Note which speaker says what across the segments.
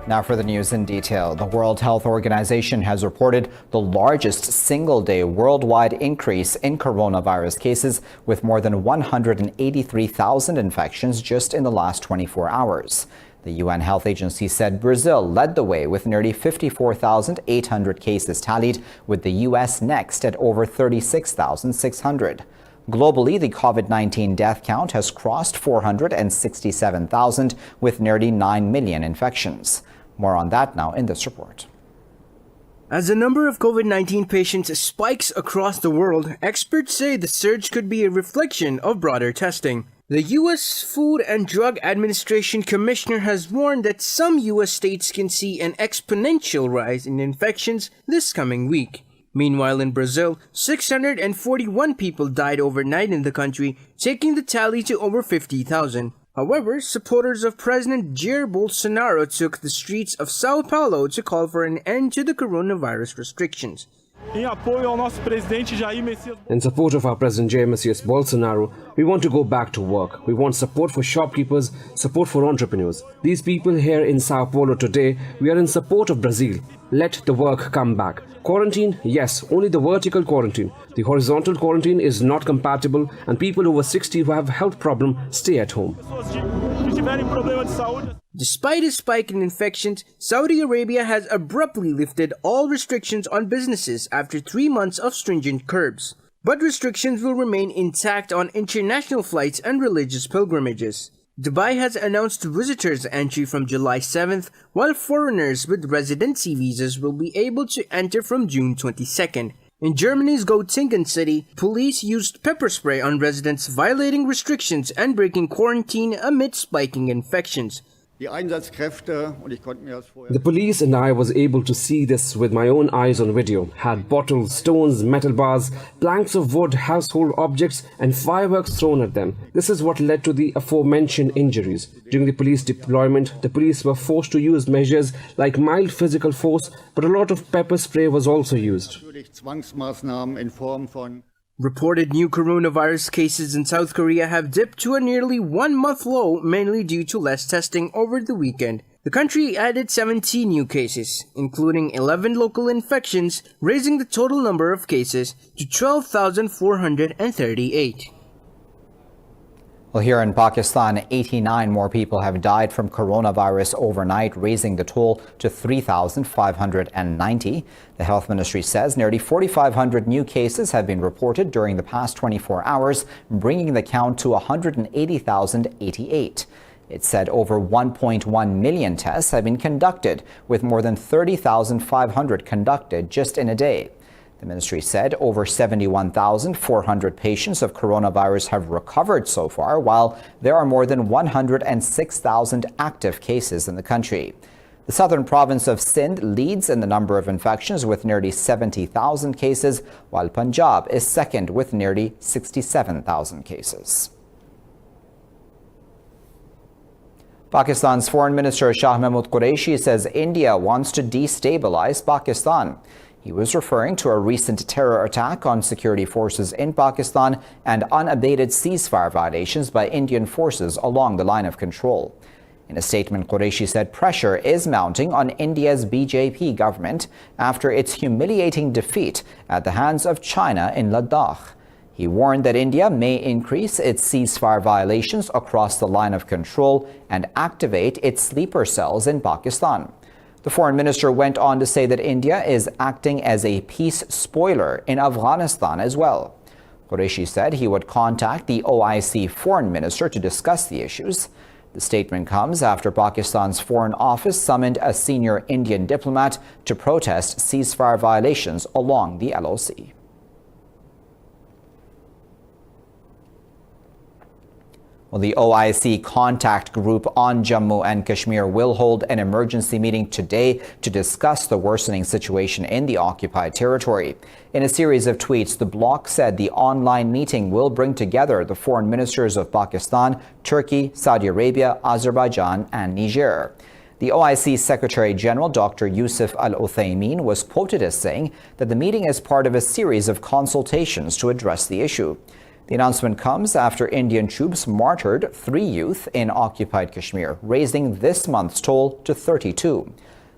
Speaker 1: Now for the news in detail. The World Health Organization has reported the largest single-day worldwide increase in coronavirus cases, with more than 183,000 infections just in the last 24 hours. The UN Health Agency said Brazil led the way with nearly 54,800 cases tallied, with the U.S. next at over 36,600. Globally, the COVID-19 death count has crossed 467,000, with nearly 9 million infections. More on that now in this report.
Speaker 2: As the number of COVID-19 patients spikes across the world, experts say the surge could be a reflection of broader testing. The U.S. Food and Drug Administration Commissioner has warned that some U.S. states can see an exponential rise in infections this coming week. Meanwhile, in Brazil, 641 people died overnight in the country, taking the tally to over 50,000. However, supporters of President Jair Bolsonaro took the streets of Sao Paulo to call for an end to the coronavirus restrictions.
Speaker 3: In support of our President Jair Bolsonaro, we want to go back to work. We want support for shopkeepers, support for entrepreneurs. These people here in Sao Paulo today, we are in support of Brazil. Let the work come back. Quarantine, yes, only the vertical quarantine. The horizontal quarantine is not compatible, and people over 60 who have a health problem stay at home.
Speaker 2: Despite a spike in infections, Saudi Arabia has abruptly lifted all restrictions on businesses after 3 months of stringent curbs. But restrictions will remain intact on international flights and religious pilgrimages. Dubai has announced visitors' entry from July 7th, while foreigners with residency visas will be able to enter from June 22nd. In Germany's Göttingen city, police used pepper spray on residents violating restrictions and breaking quarantine amid spiking infections.
Speaker 3: The police and I was able to see this with my own eyes on video. Had bottles, stones, metal bars, planks of wood, household objects and fireworks thrown at them. This is what led to the aforementioned injuries. During the police deployment, the police were forced to use measures like mild physical force, but a lot of pepper spray was also used.
Speaker 2: Reported new coronavirus cases in South Korea have dipped to a nearly 1-month low, mainly due to less testing over the weekend. The country added 17 new cases, including 11 local infections, raising the total number of cases to 12,438.
Speaker 1: Well, here in Pakistan, 89 more people have died from coronavirus overnight, raising the toll to 3,590. The health ministry says nearly 4,500 new cases have been reported during the past 24 hours, bringing the count to 180,088. It said over 1.1 million tests have been conducted, with more than 30,500 conducted just in a day. The ministry said over 71,400 patients of coronavirus have recovered so far, while there are more than 106,000 active cases in the country. The southern province of Sindh leads in the number of infections with nearly 70,000 cases, while Punjab is second with nearly 67,000 cases. Pakistan's Foreign Minister Shah Mahmood Qureshi says India wants to destabilize Pakistan. He was referring to a recent terror attack on security forces in Pakistan and unabated ceasefire violations by Indian forces along the line of control. In a statement, Qureshi said pressure is mounting on India's BJP government after its humiliating defeat at the hands of China in Ladakh. He warned that India may increase its ceasefire violations across the line of control and activate its sleeper cells in Pakistan. The foreign minister went on to say that India is acting as a peace spoiler in Afghanistan as well. Qureshi said he would contact the OIC foreign minister to discuss the issues. The statement comes after Pakistan's Foreign Office summoned a senior Indian diplomat to protest ceasefire violations along the LOC. Well, the OIC contact group on Jammu and Kashmir will hold an emergency meeting today to discuss the worsening situation in the occupied territory. In a series of tweets, the bloc said the online meeting will bring together the foreign ministers of Pakistan, Turkey, Saudi Arabia, Azerbaijan, and Niger. The OIC Secretary General Dr. Yusuf Al-Uthaymeen was quoted as saying that the meeting is part of a series of consultations to address the issue. The announcement comes after Indian troops martyred 3 youth in occupied Kashmir, raising this month's toll to 32.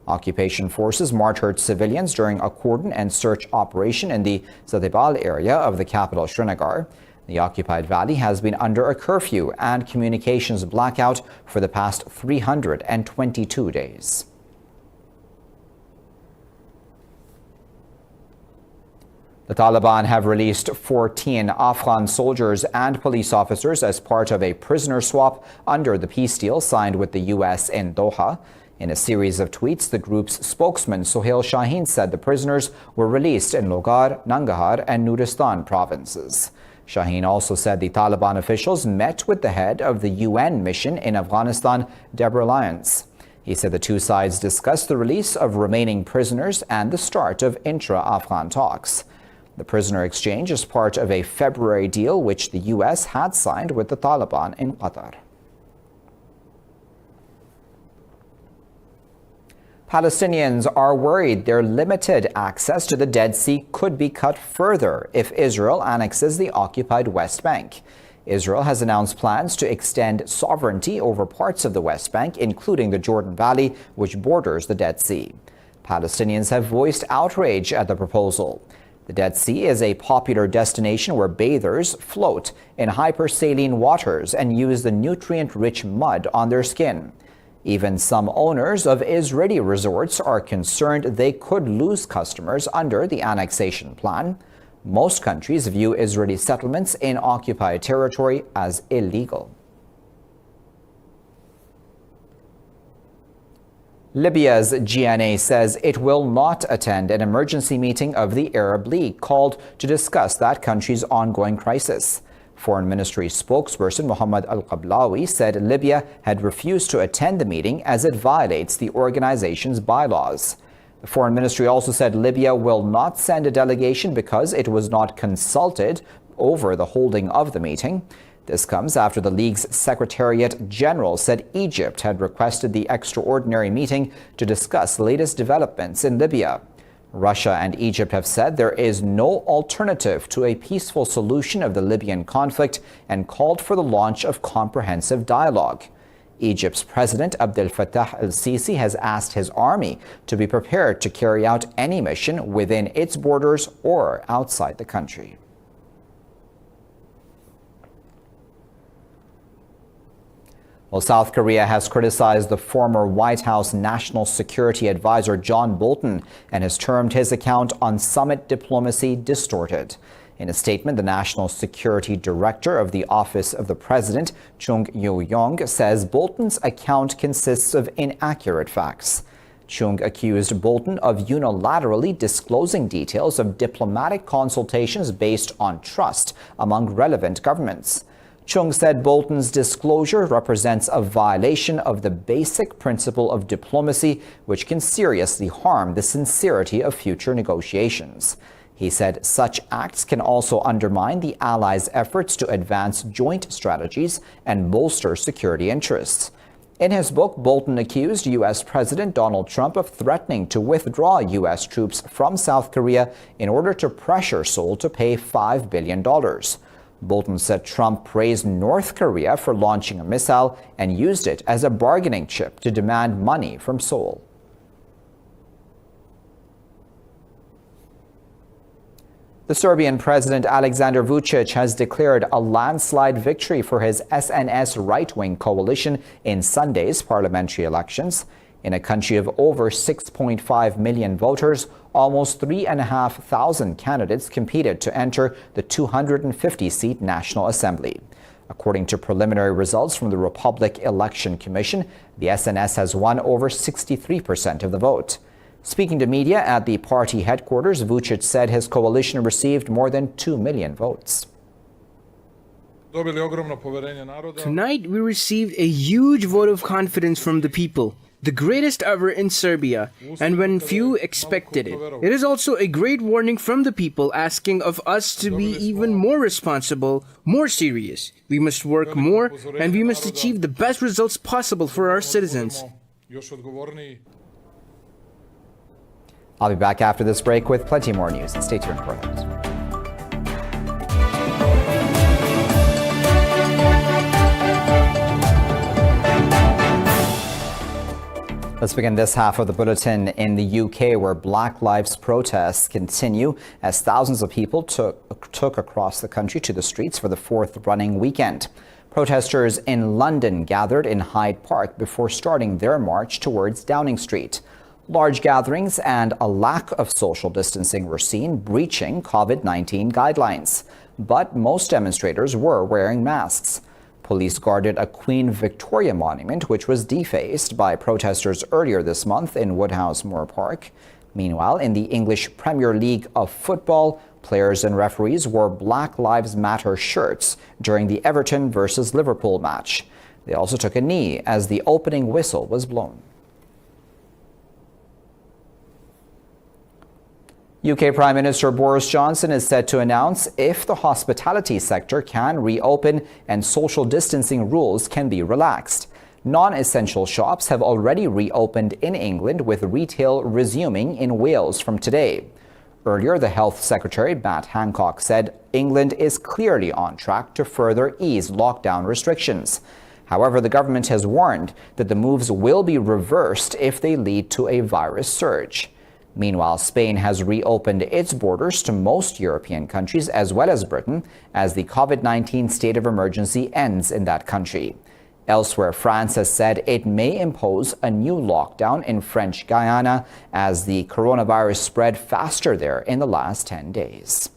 Speaker 1: Occupation forces martyred civilians during a cordon and search operation in the Zadebal area of the capital Srinagar. The occupied valley has been under a curfew and communications blackout for the past 322 days. The Taliban have released 14 Afghan soldiers and police officers as part of a prisoner swap under the peace deal signed with the U.S. in Doha. In a series of tweets, the group's spokesman Sohail Shaheen said the prisoners were released in Logar, Nangarhar, and Nuristan provinces. Shaheen also said the Taliban officials met with the head of the UN mission in Afghanistan, Deborah Lyons. He said the two sides discussed the release of remaining prisoners and the start of intra-Afghan talks. The prisoner exchange is part of a February deal which the U.S. had signed with the Taliban in Qatar. Palestinians are worried their limited access to the Dead Sea could be cut further if Israel annexes the occupied West Bank. Israel has announced plans to extend sovereignty over parts of the West Bank, including the Jordan Valley, which borders the Dead Sea. Palestinians have voiced outrage at the proposal. The Dead Sea is a popular destination where bathers float in hypersaline waters and use the nutrient-rich mud on their skin. Even some owners of Israeli resorts are concerned they could lose customers under the annexation plan. Most countries view Israeli settlements in occupied territory as illegal. Libya's GNA says it will not attend an emergency meeting of the Arab League called to discuss that country's ongoing crisis. Foreign Ministry spokesperson Mohammed Al-Qablawi said Libya had refused to attend the meeting as it violates the organization's bylaws. The Foreign Ministry also said Libya will not send a delegation because it was not consulted over the holding of the meeting. This comes after the League's Secretariat General said Egypt had requested the extraordinary meeting to discuss the latest developments in Libya. Russia and Egypt have said there is no alternative to a peaceful solution of the Libyan conflict and called for the launch of comprehensive dialogue. Egypt's President Abdel Fattah al-Sisi has asked his army to be prepared to carry out any mission within its borders or outside the country. Well, South Korea has criticized the former White House National Security Advisor John Bolton and has termed his account on summit diplomacy distorted. In a statement, the National Security Director of the Office of the President, Chung Yo-yong, says Bolton's account consists of inaccurate facts. Chung accused Bolton of unilaterally disclosing details of diplomatic consultations based on trust among relevant governments. Chung said Bolton's disclosure represents a violation of the basic principle of diplomacy, which can seriously harm the sincerity of future negotiations. He said such acts can also undermine the allies' efforts to advance joint strategies and bolster security interests. In his book, Bolton accused U.S. President Donald Trump of threatening to withdraw U.S. troops from South Korea in order to pressure Seoul to pay $5 billion. Bolton said Trump praised North Korea for launching a missile and used it as a bargaining chip to demand money from Seoul. The Serbian President Aleksandar Vučić has declared a landslide victory for his SNS right-wing coalition in Sunday's parliamentary elections. In a country of over 6.5 million voters, almost 3,500 candidates competed to enter the 250-seat National Assembly. According to preliminary results from the Republic Election Commission, the SNS has won over 63% of the vote. Speaking to media at the party headquarters, Vučić said his coalition received more than 2 million votes.
Speaker 2: Tonight, we received a huge vote of confidence from the people, the greatest ever in Serbia, and when few expected it. It is also a great warning from the people asking of us to be even more responsible, more serious. We must work more, and we must achieve the best results possible for our citizens.
Speaker 1: I'll be back after this break with plenty more news. Stay tuned for that. Let's begin this half of the bulletin in the UK, where Black Lives protests continue as thousands of people took across the country to the streets for the fourth running weekend. Protesters in London gathered in Hyde Park before starting their march towards Downing Street. Large gatherings and a lack of social distancing were seen, breaching COVID-19 guidelines. But most demonstrators were wearing masks. Police guarded a Queen Victoria monument, which was defaced by protesters earlier this month in Woodhouse Moor Park. Meanwhile, in the English Premier League of football, players and referees wore Black Lives Matter shirts during the Everton versus Liverpool match. They also took a knee as the opening whistle was blown. UK Prime Minister Boris Johnson is set to announce if the hospitality sector can reopen and social distancing rules can be relaxed. Non-essential shops have already reopened in England, with retail resuming in Wales from today. Earlier, the Health Secretary, Matt Hancock, said England is clearly on track to further ease lockdown restrictions. However, the government has warned that the moves will be reversed if they lead to a virus surge. Meanwhile, Spain has reopened its borders to most European countries as well as Britain as the COVID-19 state of emergency ends in that country. Elsewhere, France has said it may impose a new lockdown in French Guiana as the coronavirus spread faster there in the last 10 days.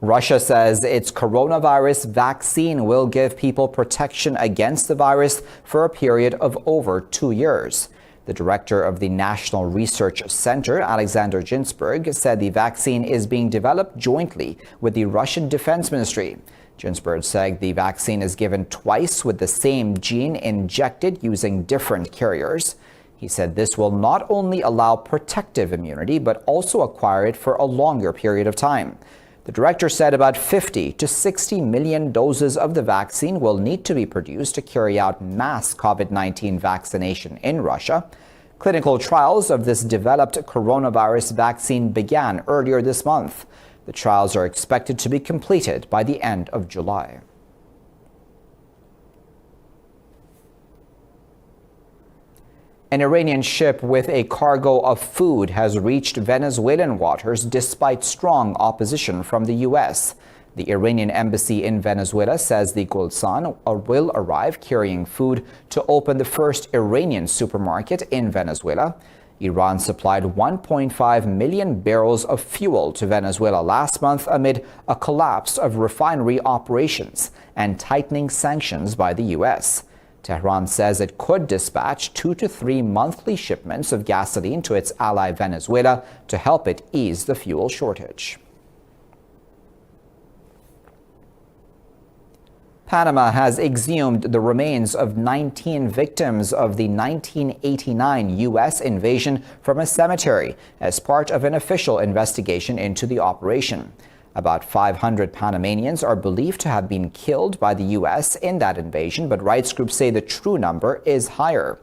Speaker 1: Russia says its coronavirus vaccine will give people protection against the virus for a period of over 2 years. The director of the National Research Center, Alexander Ginsburg, said the vaccine is being developed jointly with the Russian Defense Ministry. Ginsburg said the vaccine is given twice with the same gene injected using different carriers. He said this will not only allow protective immunity, but also acquire it for a longer period of time. The director said about 50 to 60 million doses of the vaccine will need to be produced to carry out mass COVID-19 vaccination in Russia. Clinical trials of this developed coronavirus vaccine began earlier this month. The trials are expected to be completed by the end of July. An Iranian ship with a cargo of food has reached Venezuelan waters despite strong opposition from the U.S. The Iranian embassy in Venezuela says the Gulsan will arrive carrying food to open the first Iranian supermarket in Venezuela. Iran supplied 1.5 million barrels of fuel to Venezuela last month amid a collapse of refinery operations and tightening sanctions by the U.S. Tehran says it could dispatch 2 to 3 monthly shipments of gasoline to its ally Venezuela to help it ease the fuel shortage. Panama has exhumed the remains of 19 victims of the 1989 U.S. invasion from a cemetery as part of an official investigation into the operation. About 500 Panamanians are believed to have been killed by the U.S. in that invasion, but rights groups say the true number is higher.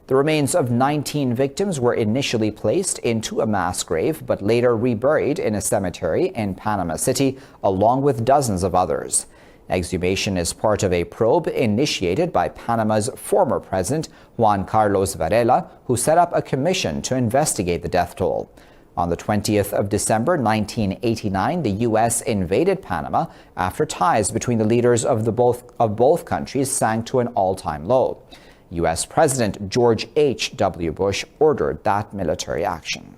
Speaker 1: The remains of 19 victims were initially placed into a mass grave, but later reburied in a cemetery in Panama City, along with dozens of others. Exhumation is part of a probe initiated by Panama's former president, Juan Carlos Varela, who set up a commission to investigate the death toll. On the 20th of December 1989, the U.S. invaded Panama after ties between the leaders of both countries sank to an all-time low. U.S. President George H.W. Bush ordered that military action.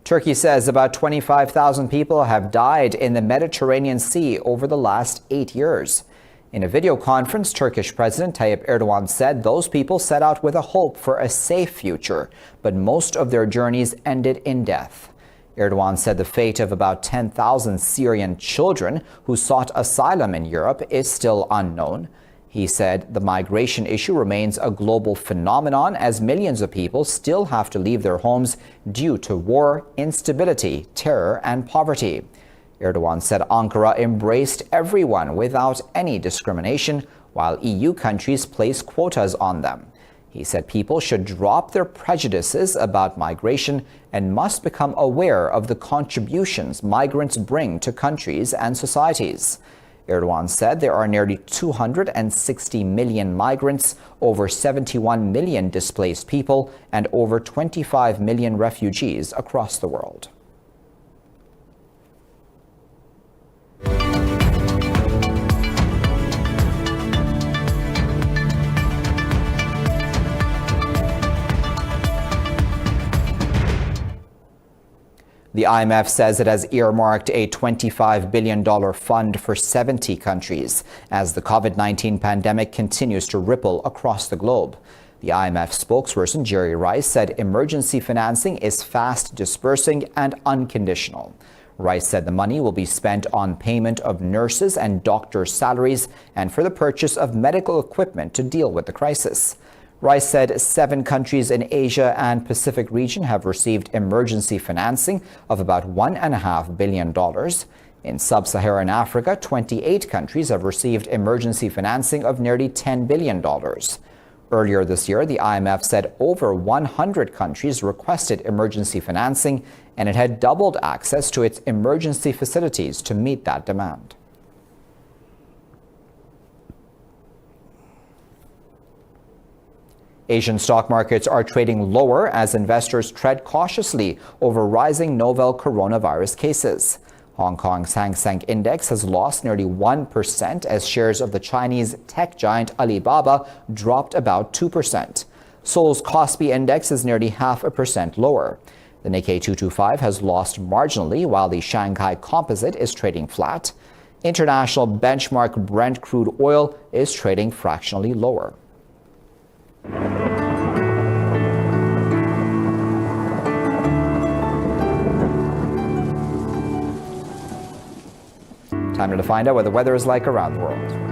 Speaker 1: Turkey says about 25,000 people have died in the Mediterranean Sea over the last 8 years. In a video conference, Turkish President Tayyip Erdogan said those people set out with a hope for a safe future, but most of their journeys ended in death. Erdogan said the fate of about 10,000 Syrian children who sought asylum in Europe is still unknown. He said the migration issue remains a global phenomenon as millions of people still have to leave their homes due to war, instability, terror, and poverty. Erdogan said Ankara embraced everyone without any discrimination, while EU countries place quotas on them. He said people should drop their prejudices about migration and must become aware of the contributions migrants bring to countries and societies. Erdogan said there are nearly 260 million migrants, over 71 million displaced people, and over 25 million refugees across the world. The IMF says it has earmarked a $25 billion fund for 70 countries as the COVID-19 pandemic continues to ripple across the globe. The IMF spokesperson Jerry Rice said emergency financing is fast dispersing and unconditional. Rice said the money will be spent on payment of nurses and doctors' salaries and for the purchase of medical equipment to deal with the crisis. Rice said 7 countries in Asia and Pacific region have received emergency financing of about $1.5 billion. In sub-Saharan Africa, 28 countries have received emergency financing of nearly $10 billion. Earlier this year, the IMF said over 100 countries requested emergency financing, and it had doubled access to its emergency facilities to meet that demand. Asian stock markets are trading lower as investors tread cautiously over rising novel coronavirus cases. Hong Kong's Hang Seng Index has lost nearly 1% as shares of the Chinese tech giant Alibaba dropped about 2%. Seoul's Kospi Index is nearly 0.5% lower. The Nikkei 225 has lost marginally while the Shanghai Composite is trading flat. International benchmark Brent crude oil is trading fractionally lower. Time to find out what the weather is like around the world.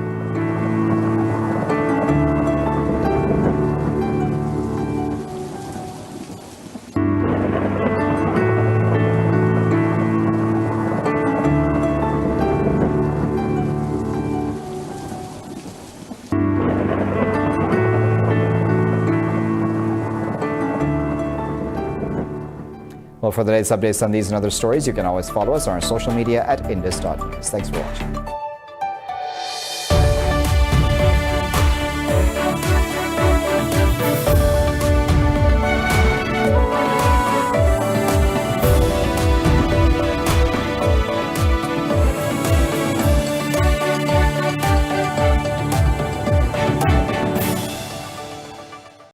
Speaker 1: Well, for the latest updates on these and other stories, you can always follow us on our social media at Indus.News. Thanks for watching.